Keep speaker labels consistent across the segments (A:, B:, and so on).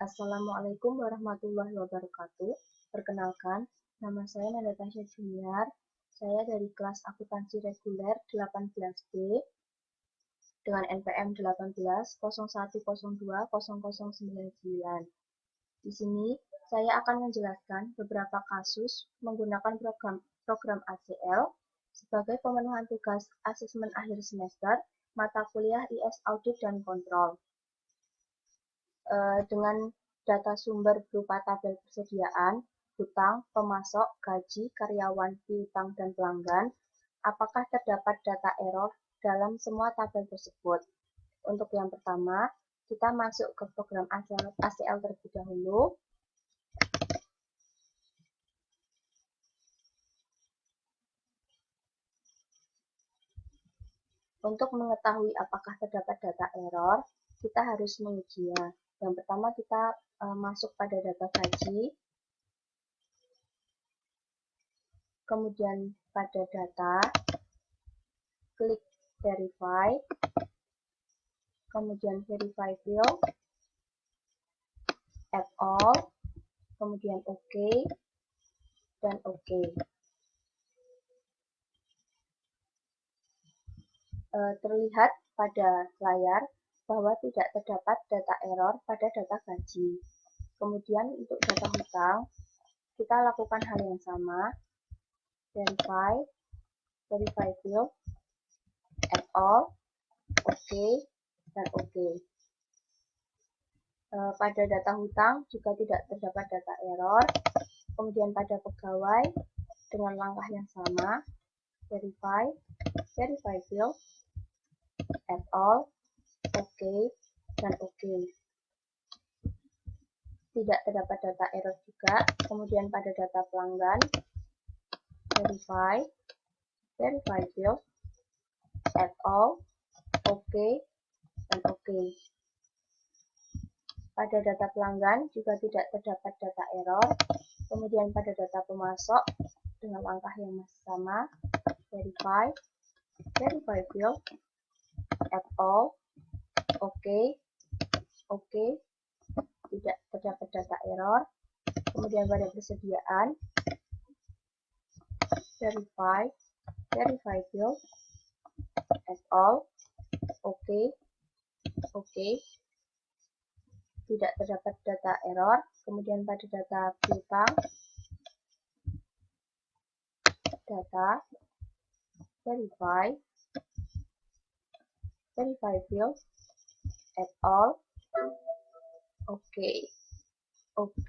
A: Assalamualaikum warahmatullahi wabarakatuh. Perkenalkan, nama saya Nanda Tasya Junior. Saya dari kelas akuntansi reguler 18B dengan NPM 1801020099. Di sini saya akan menjelaskan beberapa kasus menggunakan program ACL sebagai pemenuhan tugas asesmen akhir semester mata kuliah IS Audit dan Kontrol. Dengan data sumber berupa tabel persediaan, hutang, pemasok, gaji, karyawan, piutang, dan pelanggan, apakah terdapat data error dalam semua tabel tersebut? Untuk yang pertama, kita masuk ke program ACL terlebih dahulu. Untuk mengetahui apakah terdapat data error, kita harus mengujinya. Yang pertama kita masuk pada data gaji, kemudian pada data, klik verify, kemudian verify field, add all, kemudian OK, dan OK. Terlihat pada layar bahwa tidak terdapat data error pada data gaji. Kemudian untuk data hutang, kita lakukan hal yang sama, verify field, add all, OK, dan OK. Pada data hutang juga tidak terdapat data error. Kemudian pada pegawai dengan langkah yang sama, verify field, add all, OK, dan OK. Tidak terdapat data error juga. Kemudian pada data pelanggan, verify field, add all, OK, dan OK. Pada data pelanggan juga tidak terdapat data error. Kemudian pada data pemasok dengan langkah yang masih sama, verify field, add all, OK, OK, tidak terdapat data error. Kemudian pada persediaan, verify field, add all, OK, OK, tidak terdapat data error. Kemudian pada data piutang, data, verify field, add all, OK, OK.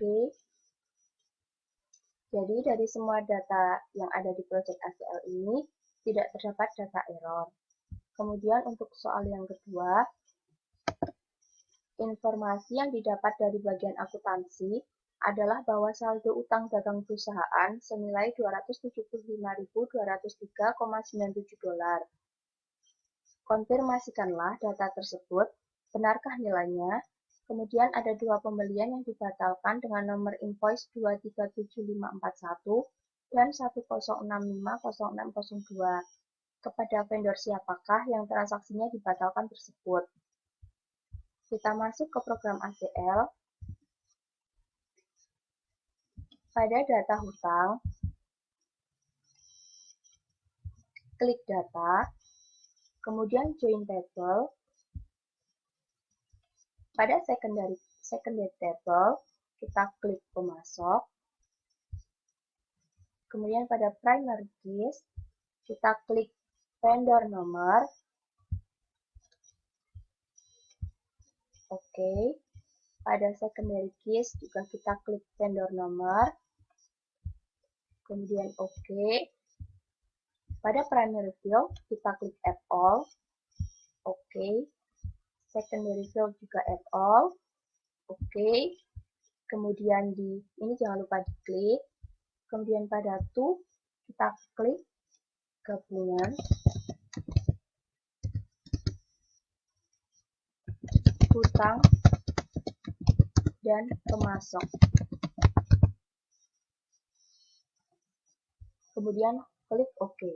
A: Jadi dari semua data yang ada di project ACL ini tidak terdapat data error. Kemudian untuk soal yang kedua, informasi yang didapat dari bagian akuntansi adalah bahwa saldo utang dagang perusahaan senilai $275.203,97. Konfirmasikanlah data tersebut, benarkah nilainya? Kemudian ada dua pembelian yang dibatalkan dengan nomor invoice 237541 dan 10650602. Kepada vendor siapakah yang transaksinya dibatalkan tersebut? Kita masuk ke program ACL. Pada data hutang, klik data, kemudian join table. Pada secondary table, kita klik pemasok. Kemudian pada primary keys, kita klik vendor nomor. Oke. Pada secondary keys juga kita klik vendor nomor. Kemudian oke. Pada primary field, kita klik add all. Oke. Secondary field juga add all. Oke. Kemudian ini jangan lupa diklik. Kemudian pada to, kita klik gabungan. Hutang dan pemasok. Kemudian klik OK.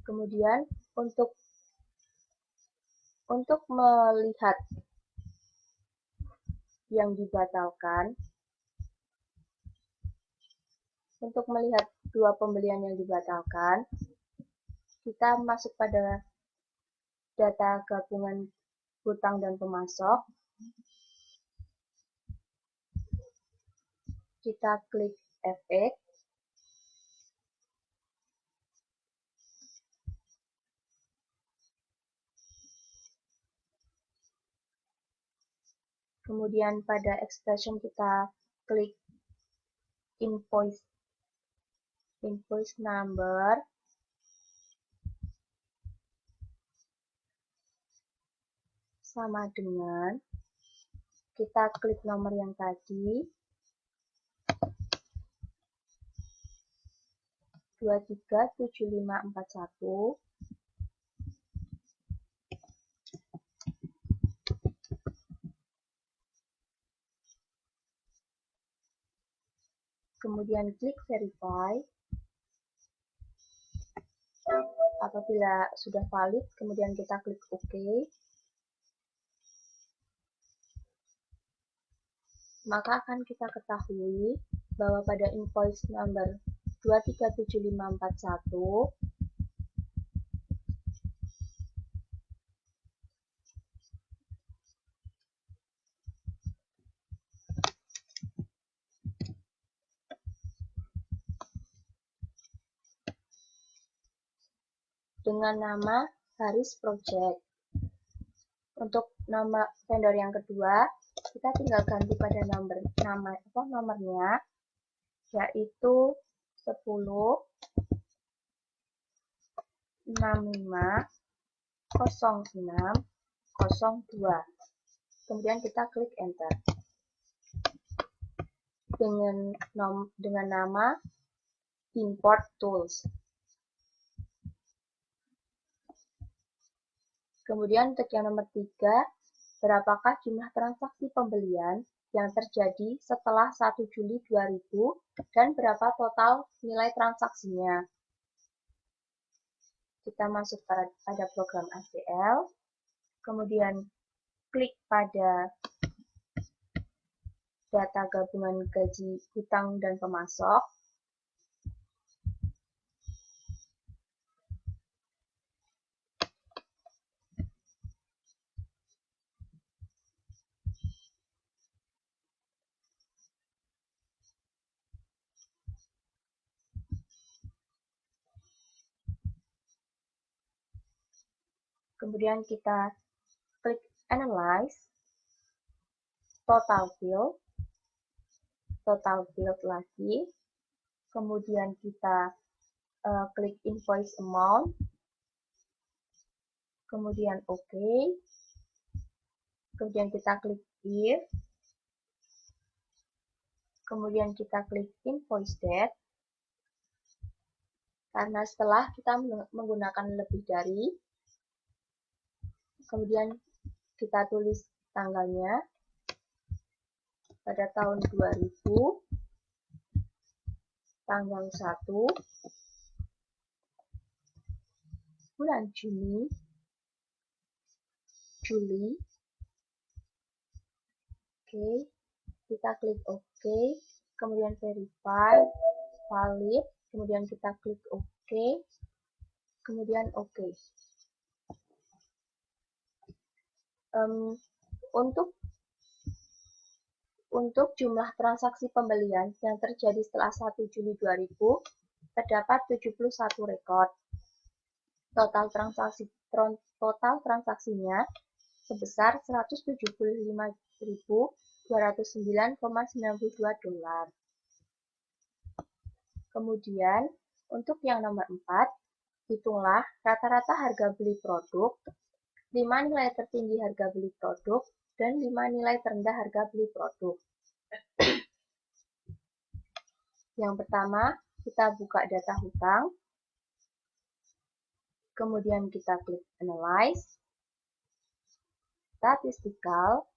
A: Kemudian untuk melihat yang dibatalkan, untuk melihat dua pembelian yang dibatalkan, kita masuk pada data gabungan hutang dan pemasok. Kita klik FX. Kemudian pada expression kita klik invoice number. Sama dengan kita klik nomor yang tadi 237541. Kemudian klik verify. Apabila sudah valid, kemudian kita klik OK. Maka akan kita ketahui bahwa pada invoice number 237541 dengan nama Haris Project. Untuk nama vendor yang kedua, kita tinggal ganti pada nomornya, yaitu 10 65 06 02. Kemudian kita klik enter. Dengan nama import tools. Kemudian untuk yang nomor 3, berapakah jumlah transaksi pembelian yang terjadi setelah 1 Juli 2000 dan berapa total nilai transaksinya. Kita masuk pada program ACL, kemudian klik pada data gabungan gaji hutang dan pemasok. Kemudian kita klik Analyze, Total Field lagi. Kemudian kita klik Invoice Amount. Kemudian OK. Kemudian kita klik If. Kemudian kita klik Invoice Date. Karena setelah kita menggunakan lebih dari, kemudian kita tulis tanggalnya pada tahun 2000, tanggal 1, bulan Juli, Oke, kita klik OK, kemudian verify, valid, kemudian kita klik OK, kemudian OK. Untuk jumlah transaksi pembelian yang terjadi setelah 1 Juli 2000, terdapat 71 rekod. Total transaksinya sebesar 175.209,92 dolar. Kemudian, untuk yang nomor 4, hitunglah rata-rata harga beli produk, 5 nilai tertinggi harga beli produk, dan 5 nilai terendah harga beli produk. Yang pertama, kita buka data hutang, kemudian kita klik Analyze, Statistical,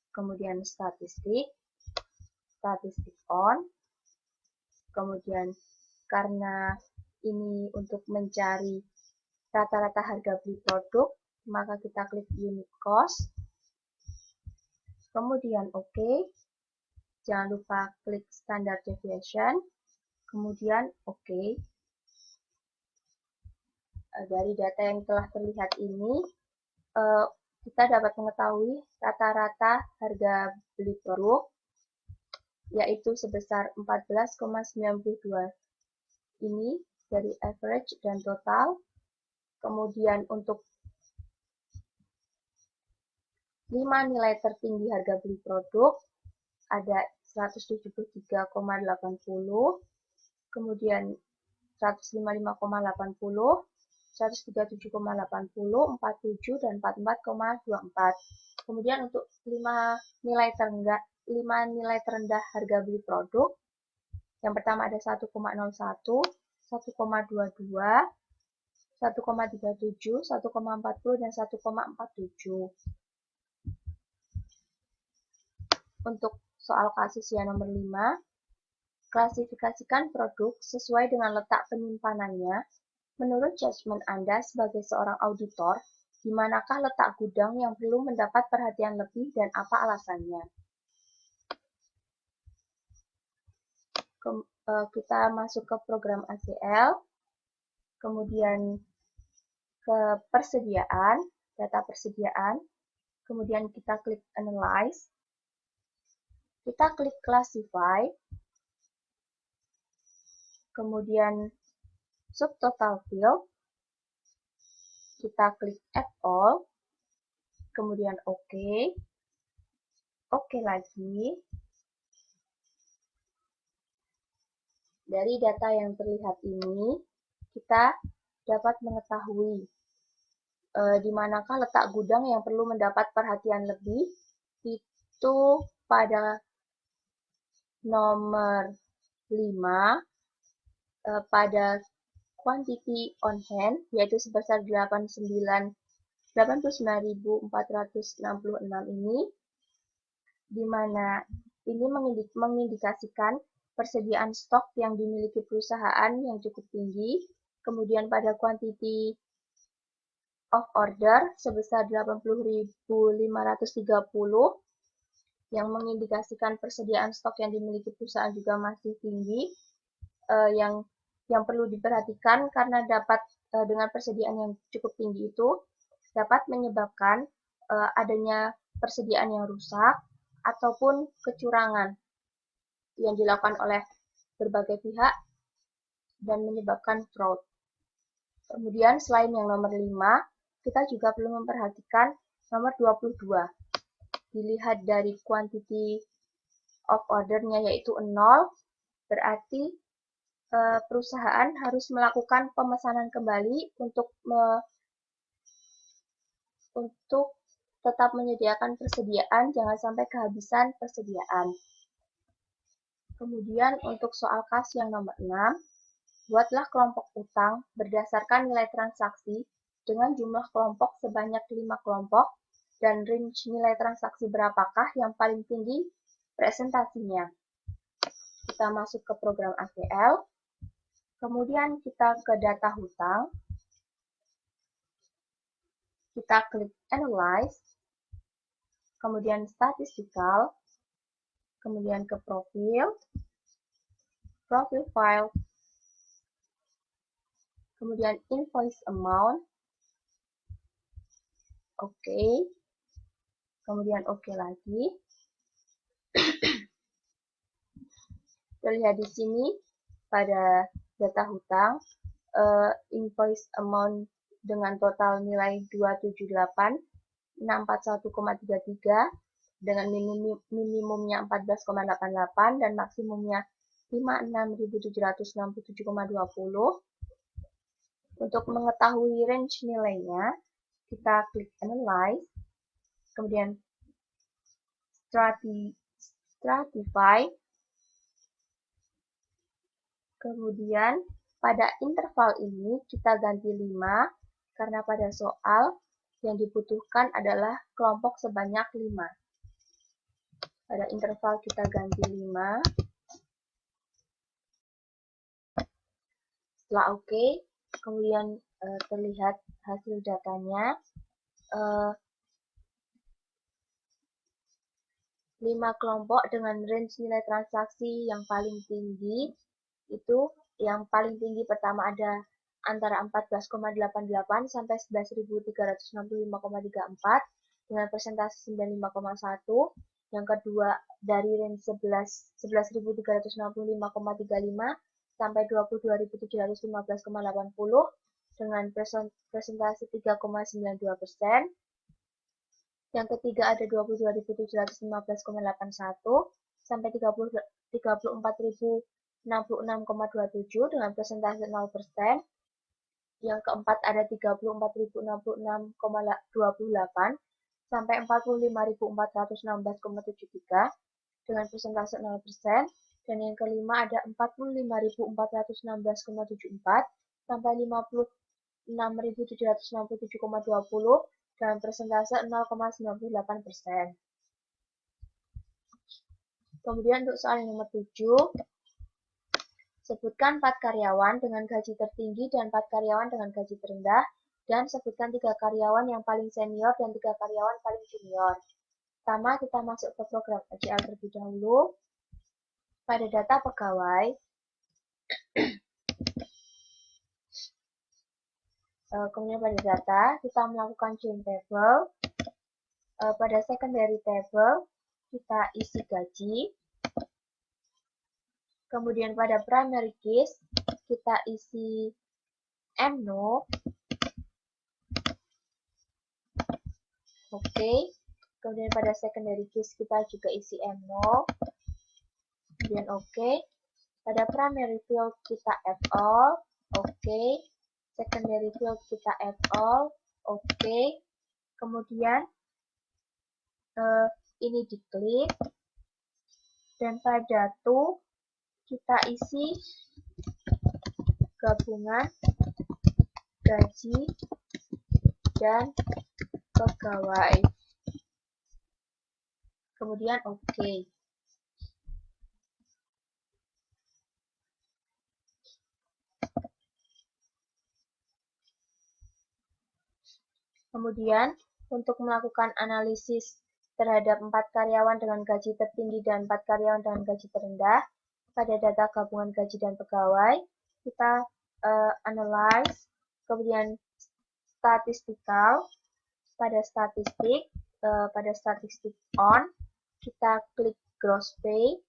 A: kemudian Statistik On, kemudian karena ini untuk mencari rata-rata harga beli produk, maka kita klik unit cost, kemudian OK, jangan lupa klik standard deviation, kemudian OK. Dari data yang telah terlihat ini, kita dapat mengetahui rata-rata harga beli produk, yaitu sebesar 14,92. Ini dari average dan total. Kemudian untuk 5 nilai tertinggi harga beli produk, ada 173,80, kemudian 155,80, 137,80, 47, dan 44,24. Kemudian untuk 5 nilai terendah harga beli produk, yang pertama ada 1,01, 1,22, 1,37, 1,40, dan 1,47. Untuk soal kasus yang nomor 5, klasifikasikan produk sesuai dengan letak penyimpanannya. Menurut judgement Anda sebagai seorang auditor, di manakah letak gudang yang perlu mendapat perhatian lebih dan apa alasannya? Kita masuk ke program ACL, kemudian ke persediaan, data persediaan, kemudian kita klik Analyze, kita klik Classify, kemudian Subtotal Field, kita klik Add All, kemudian OK, OK lagi. Dari data yang terlihat ini, kita dapat mengetahui di manakah letak gudang yang perlu mendapat perhatian lebih, itu pada nomor 5, pada quantity on hand, yaitu sebesar 89.466 ini, di mana ini mengindikasikan persediaan stok yang dimiliki perusahaan yang cukup tinggi. Kemudian pada quantity of order sebesar 80.530 yang mengindikasikan persediaan stok yang dimiliki perusahaan juga masih tinggi, yang perlu diperhatikan karena dapat dengan persediaan yang cukup tinggi itu dapat menyebabkan adanya persediaan yang rusak ataupun kecurangan yang dilakukan oleh berbagai pihak dan menyebabkan fraud. Kemudian selain yang nomor 5, kita juga perlu memperhatikan nomor 22. Dilihat dari quantity of order-nya yaitu 0, berarti perusahaan harus melakukan pemesanan kembali untuk tetap menyediakan persediaan, jangan sampai kehabisan persediaan. Kemudian untuk soal kas yang nomor 6, buatlah kelompok utang berdasarkan nilai transaksi dengan jumlah kelompok sebanyak 5 kelompok dan range nilai transaksi berapakah yang paling tinggi presentasinya. Kita masuk ke program ACL, kemudian kita ke data hutang, kita klik Analyze, kemudian Statistical, kemudian ke Profile File, kemudian Invoice Amount, OK, kemudian OK lagi. Terlihat di sini pada data hutang, invoice amount dengan total nilai 278.641,33 dengan minimumnya 14,88 dan maksimumnya 56.767,20. Untuk mengetahui range nilainya, kita klik Analyze, kemudian Stratify, kemudian pada interval ini kita ganti 5 karena pada soal yang dibutuhkan adalah kelompok sebanyak 5. Pada interval kita ganti 5. Setelah oke, kemudian terlihat hasil datanya. 5 kelompok dengan range nilai transaksi yang paling tinggi itu, yang paling tinggi pertama ada antara 14,88 sampai 11.365,34 dengan persentase 95,1. Yang kedua dari range 11.365,35 sampai 22.715,80 dengan persentase 3,92%. Yang ketiga ada 22.715,81 sampai 34.066,27 dengan persentase 0%. Yang keempat ada 34.066,28 sampai 45.416,73 dengan persentase 0%. Dan yang kelima ada 45.416,74 sampai 56.767,20 dengan persentase 0,98%. Kemudian untuk soal yang nomor 7, sebutkan 4 karyawan dengan gaji tertinggi dan 4 karyawan dengan gaji terendah, dan sebutkan 3 karyawan yang paling senior dan 3 karyawan paling junior. Pertama, kita masuk ke program AJL terlebih dahulu. Pada data pegawai, kemudian pada data, kita melakukan join table. Pada secondary table, kita isi gaji. Kemudian pada primary keys, kita isi MNO. Oke. Kemudian pada secondary keys, kita juga isi MNO. Kemudian oke. Pada primary field, kita add all. Oke. Secondary field, kita add all. Oke. Kemudian ini diklik. Dan pada to, kita isi gabungan gaji dan pegawai. Kemudian oke. Kemudian untuk melakukan analisis terhadap 4 karyawan dengan gaji tertinggi dan 4 karyawan dengan gaji terendah, pada data gabungan gaji dan pegawai, kita analyze, kemudian statistikal, pada statistik on, kita klik gross pay,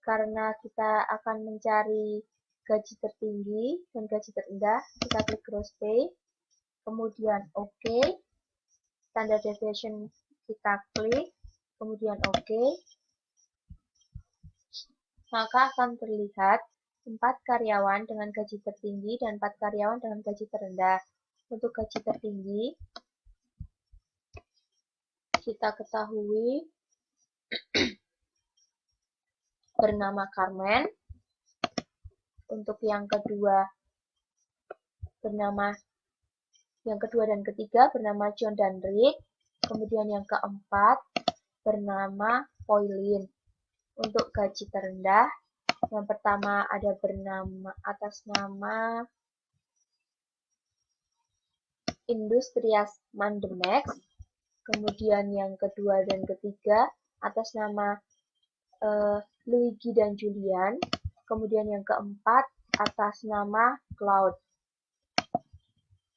A: karena kita akan mencari gaji tertinggi dan gaji terendah, kita klik gross pay, kemudian oke, standard deviation kita klik, kemudian oke, maka akan terlihat 4 karyawan dengan gaji tertinggi dan 4 karyawan dengan gaji terendah. Untuk gaji tertinggi, kita ketahui bernama Carmen. Untuk yang kedua dan ketiga bernama John dan Rick. Kemudian yang keempat bernama Pauline. Untuk gaji terendah, yang pertama ada bernama atas nama Industrias Mandemex. Kemudian yang kedua dan ketiga atas nama Luigi dan Julian. Kemudian yang keempat atas nama Cloud.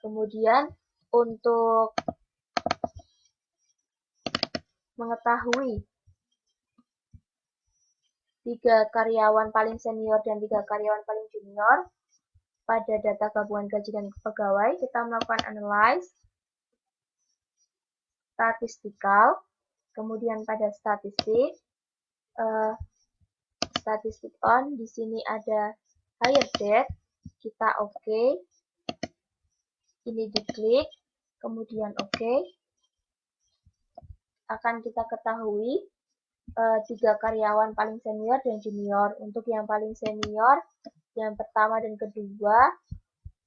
A: Kemudian untuk mengetahui 3 karyawan paling senior dan 3 karyawan paling junior, pada data gabungan gaji dan pegawai, kita melakukan analyze, statistikal, kemudian pada statistik on, di sini ada hire date, kita oke, ini diklik, kemudian oke, akan kita ketahui 3 karyawan paling senior dan junior. Untuk yang paling senior, yang pertama dan kedua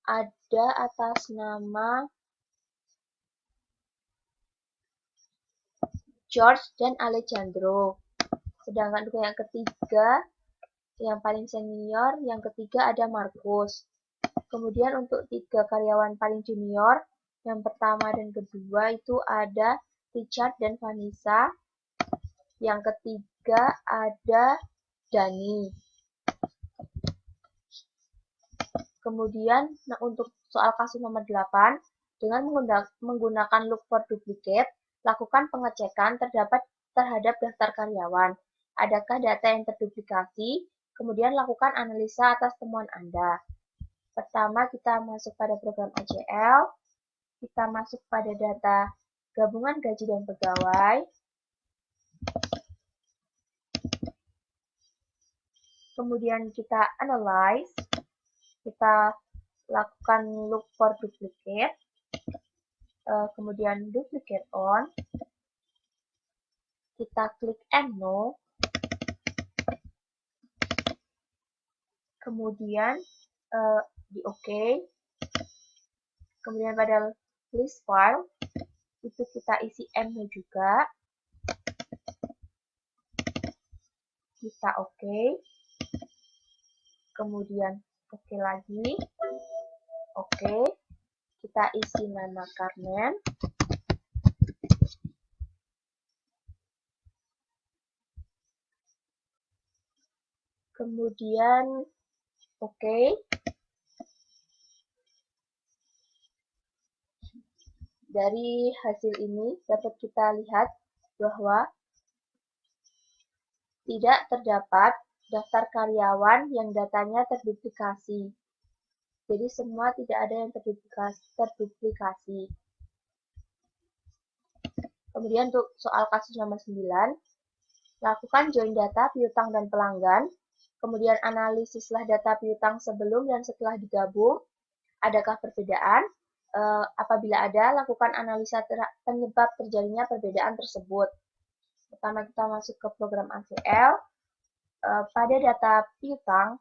A: ada atas nama George dan Alejandro. Sedangkan untuk yang ketiga, yang paling senior, yang ketiga ada Marcus. Kemudian untuk 3 karyawan paling junior, yang pertama dan kedua itu ada Richard dan Vanessa. Yang ketiga ada Dani. Kemudian untuk soal kasus nomor 8, dengan menggunakan look for duplicate, lakukan pengecekan terhadap daftar karyawan. Adakah data yang terduplikasi? Kemudian lakukan analisa atas temuan Anda. Pertama, kita masuk pada program ACL, kita masuk pada data gabungan gaji dan pegawai. Kemudian kita analyze, kita lakukan look for duplicate, kemudian duplicate on, kita klik and no, kemudian di OK, kemudian pada list file, itu kita isi M-nya juga, kita OK, kemudian OK lagi, OK, kita isi nama Carmen, kemudian OK, dari hasil ini dapat kita lihat bahwa tidak terdapat daftar karyawan yang datanya terduplikasi. Jadi semua tidak ada yang terduplikasi. Kemudian untuk soal kasus nomor 9, lakukan join data piutang dan pelanggan, kemudian analisislah data piutang sebelum dan setelah digabung, adakah perbedaan? Apabila ada, lakukan analisa penyebab terjadinya perbedaan tersebut. Pertama kita masuk ke program ACL, pada data piutang,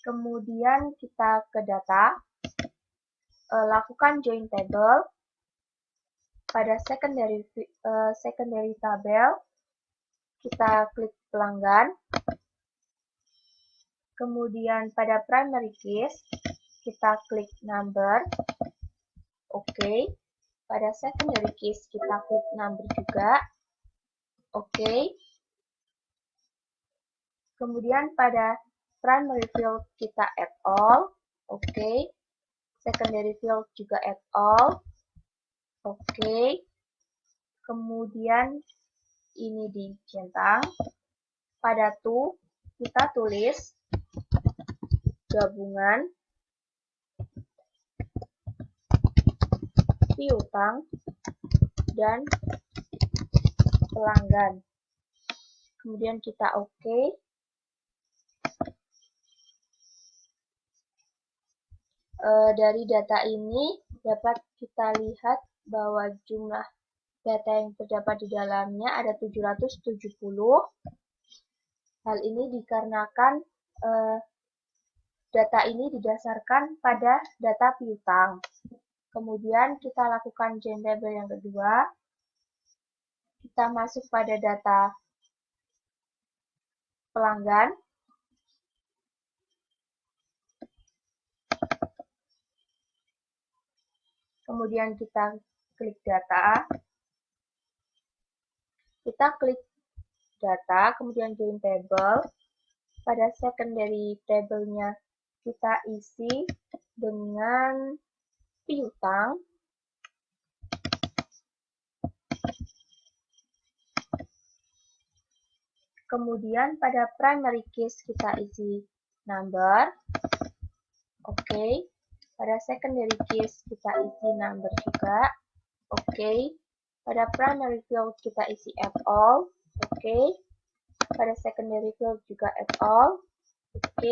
A: kemudian kita ke data, lakukan join table, pada secondary tabel, kita klik pelanggan, kemudian pada primary case, kita klik number, OK. Pada secondary case, kita klik number juga, OK. Kemudian pada primary field, kita add all, OK. Secondary field juga add all, OK. Kemudian ini dicentang. Pada to, kita tulis gabungan piutang dan pelanggan. Kemudian kita OK. Dari data ini dapat kita lihat bahwa jumlah data yang terdapat di dalamnya ada 770. Hal ini dikarenakan data ini didasarkan pada data piutang. Kemudian kita lakukan join table yang kedua. Kita masuk pada data pelanggan. Kemudian kita klik data. Kita klik data, kemudian join table. Pada secondary table-nya kita isi dengan piutang. Kemudian pada primary case kita isi number. OK. Pada secondary case kita isi number juga. OK. Pada primary field kita isi add all. OK. Pada secondary field juga add all. OK.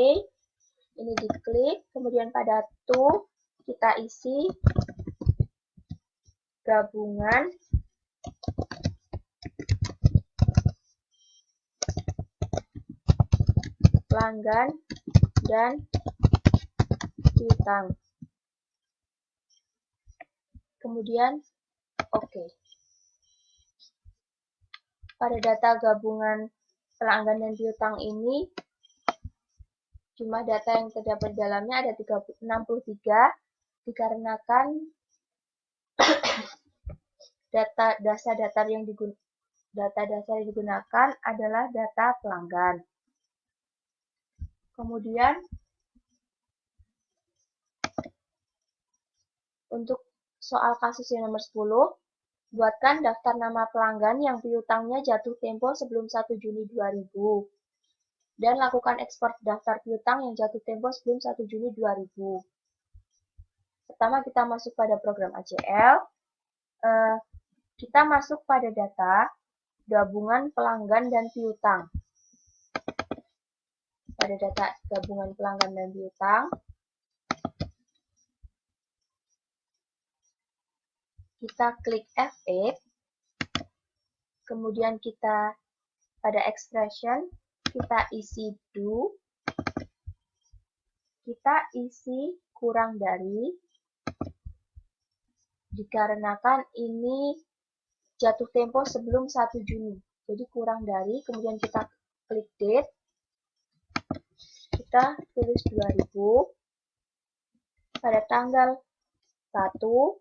A: Ini diklik. Kemudian pada to kita isi gabungan pelanggan dan piutang. Kemudian OK. Pada data gabungan pelanggan dan piutang ini Jumlah data yang terdapat di dalamnya ada 63 dikarenakan data dasar yang digunakan adalah data pelanggan. Kemudian untuk soal kasus yang nomor 10, buatkan daftar nama pelanggan yang piutangnya jatuh tempo sebelum 1 Juni 2000 dan lakukan ekspor daftar piutang yang jatuh tempo sebelum 1 Juni 2000. Pertama kita masuk pada program ACL. Kita masuk pada data gabungan pelanggan dan piutang. Pada data gabungan pelanggan dan piutang, kita klik F8, kemudian kita pada expression, kita isi do, kita isi kurang dari, dikarenakan ini jatuh tempo sebelum 1 Juni, jadi kurang dari, kemudian kita klik date, kita tulis 2000, pada tanggal 1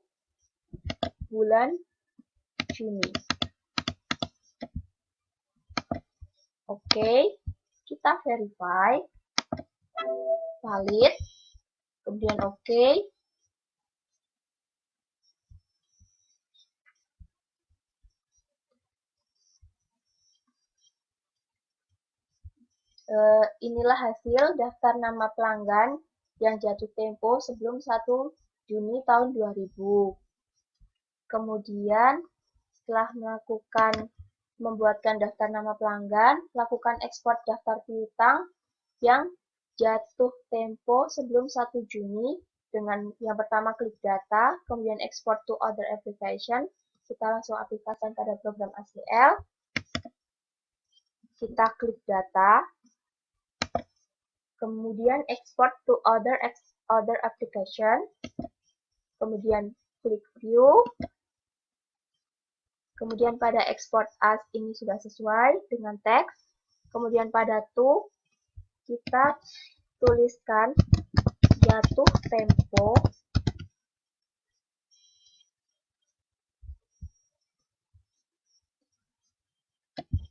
A: bulan Juni. Oke, kita verify, valid, kemudian oke. Inilah hasil daftar nama pelanggan yang jatuh tempo sebelum 1 Juni tahun 2000. Kemudian setelah membuatkan daftar nama pelanggan, lakukan ekspor daftar piutang yang jatuh tempo sebelum 1 Juni dengan yang pertama klik data, kemudian export to other application. Kita langsung aplikasikan pada program ACL. Kita klik data, kemudian export to other application, kemudian klik view. Kemudian pada export as ini sudah sesuai dengan teks. Kemudian pada to, kita tuliskan jatuh tempo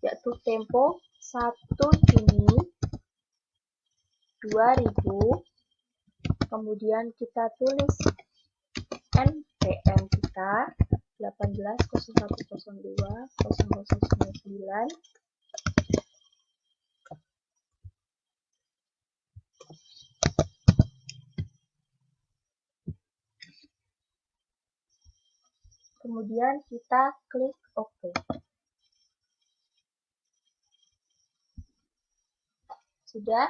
A: jatuh tempo 1 Juni 2000. Kemudian kita tulis NPM kita 18.01.02.0099. Kemudian kita klik OK. Sudah,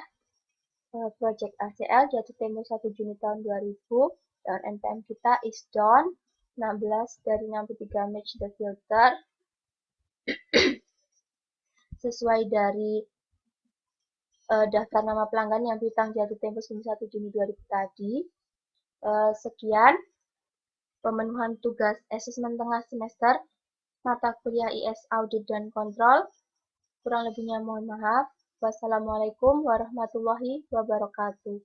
A: project ACL jatuh tempo 1 Juni tahun 2000 dan NPM kita is done. 16 dari 63 match the filter sesuai dari daftar nama pelanggan yang piutang jatuh tempo sebelum 1 Juni 2000 tadi. Sekian pemenuhan tugas asesmen tengah semester mata kuliah IS Audit dan Kontrol. Kurang lebihnya mohon maaf. Wassalamualaikum warahmatullahi wabarakatuh.